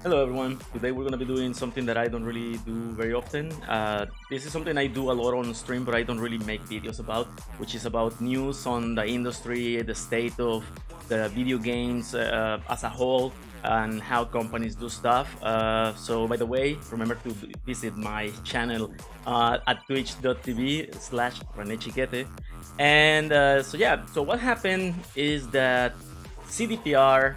Hello everyone. Today we're gonna be doing something that I don't really do very often. This is something I do a lot on stream, but I don't really make videos about, which is about news on the industry, the state of the video games as a whole, and how companies do stuff. So by the way, remember to visit my channel at twitch.tv/ReneChiquete. And so what happened is that CDPR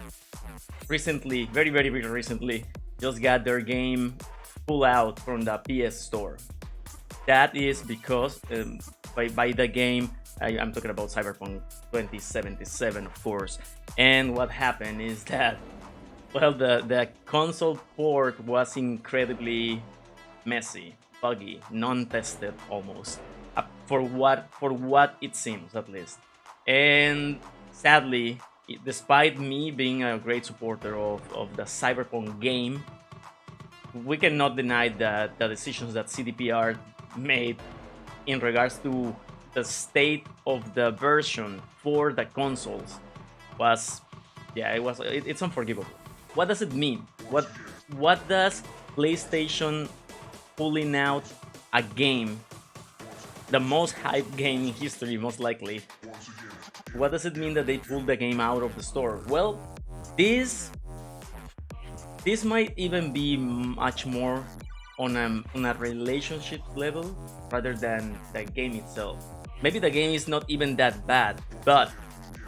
recently, very recently, just got their game pulled out from the PS Store. That is because by the game, I'm talking about Cyberpunk 2077, of course. And what happened is that, well, the console port was incredibly messy, buggy, non-tested almost, for what it seems at least. And sadly, despite me being a great supporter of the Cyberpunk game, we cannot deny that the decisions that CDPR made in regards to the state of the version for the consoles was, it's unforgivable. What does it mean? What does PlayStation pulling out a game, the most hyped game in history, most likely? What does it mean that they pulled the game out of the store? Well, this might even be much more on a relationship level rather than the game itself. Maybe the game is not even that bad, but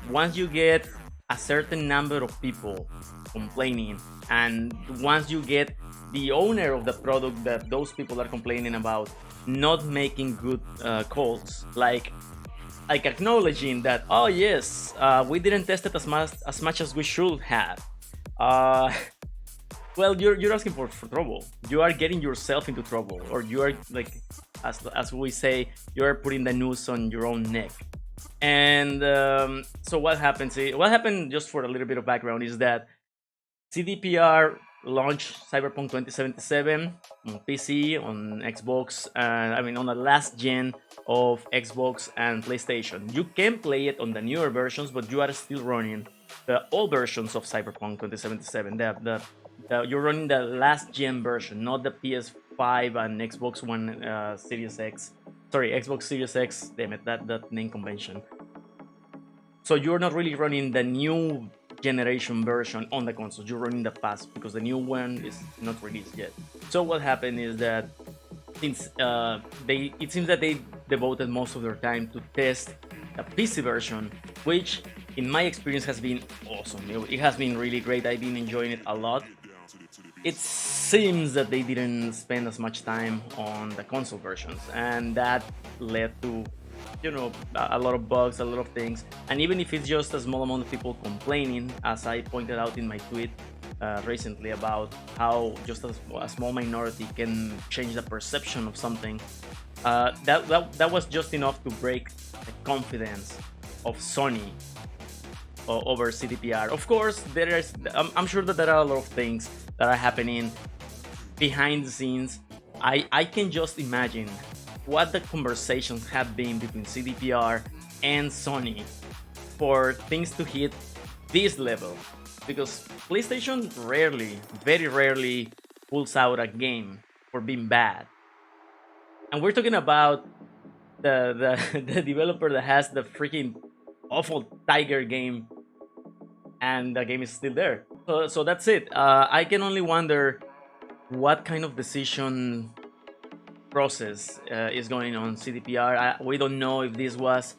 once you get a certain number of people complaining, and once you get the owner of the product that those people are complaining about not making good calls, like acknowledging that, oh yes, we didn't test it as much as we should have. Well, you're asking for trouble. You are getting yourself into trouble, or you are, like, as we say, you are putting the noose on your own neck. And so what happens? What happened, just for a little bit of background, is that CDPR launched Cyberpunk 2077 on PC, on Xbox, on the last gen of Xbox and PlayStation. You can play it on the newer versions, but you are still running the old versions of Cyberpunk 2077. You're running the last gen version, not the PS5 and Xbox One Series X. Sorry, Xbox Series X. Damn it, that name convention. So you're not really running the new generation version on the console. You're running the past, because the new one is not released yet. So what happened is that since it seems that they devoted most of their time to test the PC version, which in my experience has been awesome. It has been really great. I've been enjoying it a lot. It seems that they didn't spend as much time on the console versions, and that led to a lot of bugs, a lot of things. And even if it's just a small amount of people complaining, as I pointed out in my tweet recently about how just a small minority can change the perception of something, that was just enough to break the confidence of Sony over CDPR. Of course, I'm sure that there are a lot of things that are happening behind the scenes. I can just imagine what the conversations have been between CDPR and Sony for things to hit this level, because PlayStation very rarely pulls out a game for being bad. And we're talking about the the developer that has the freaking awful Tiger game, and the game is still there. So that's it. I can only wonder what kind of decision process is going on CDPR. We don't know if this was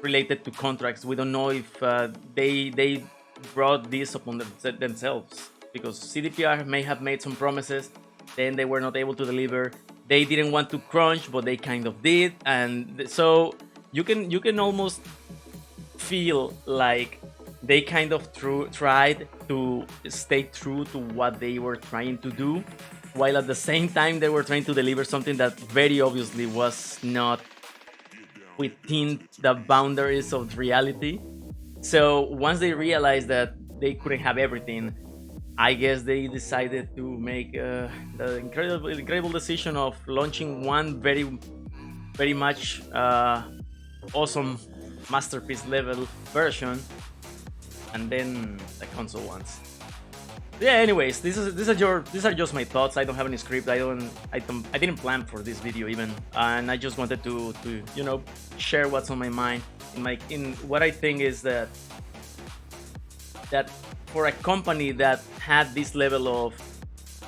related to contracts. We don't know if they brought this upon themselves, because CDPR may have made some promises, then they were not able to deliver. They didn't want to crunch, but they kind of did, and so you can almost feel like they kind of tried to stay true to what they were trying to do, while at the same time they were trying to deliver something that very obviously was not within the boundaries of reality. So once they realized that they couldn't have everything, I guess they decided to make the incredible decision of launching one very much awesome masterpiece level version, and then the console ones. Yeah, anyways, these are just my thoughts. I don't have any script. I didn't plan for this video even, and I just wanted to share what's on my mind. In what I think is that for a company that had this level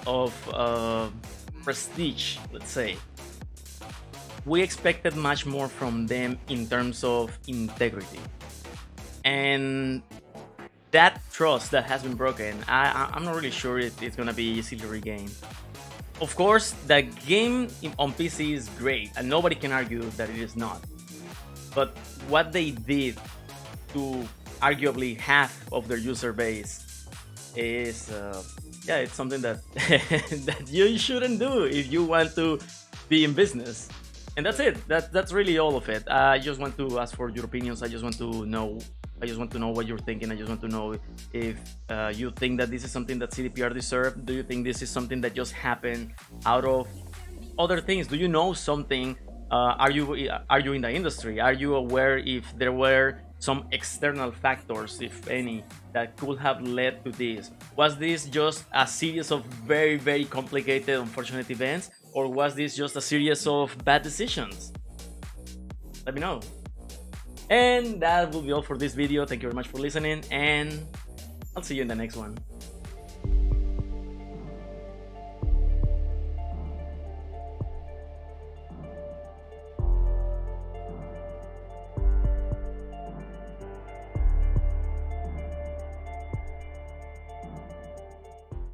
of prestige, let's say, we expected much more from them in terms of integrity, and that trust that has been broken, I'm not really sure it's gonna be easily regained. Of course, the game on PC is great, and nobody can argue that it is not. But what they did to arguably half of their user base is, yeah, it's something that that you shouldn't do if you want to be in business. And that's it. That's really all of it. I just want to ask for your opinions. I just want to know what you're thinking. I just want to know if you think that this is something that CDPR deserved. Do you think this is something that just happened out of other things? Do you know something? Are you in the industry? Are you aware if there were some external factors, if any, that could have led to this? Was this just a series of very, very complicated, unfortunate events, or was this just a series of bad decisions? Let me know. And that will be all for this video. Thank you very much for listening, and I'll see you in the next one.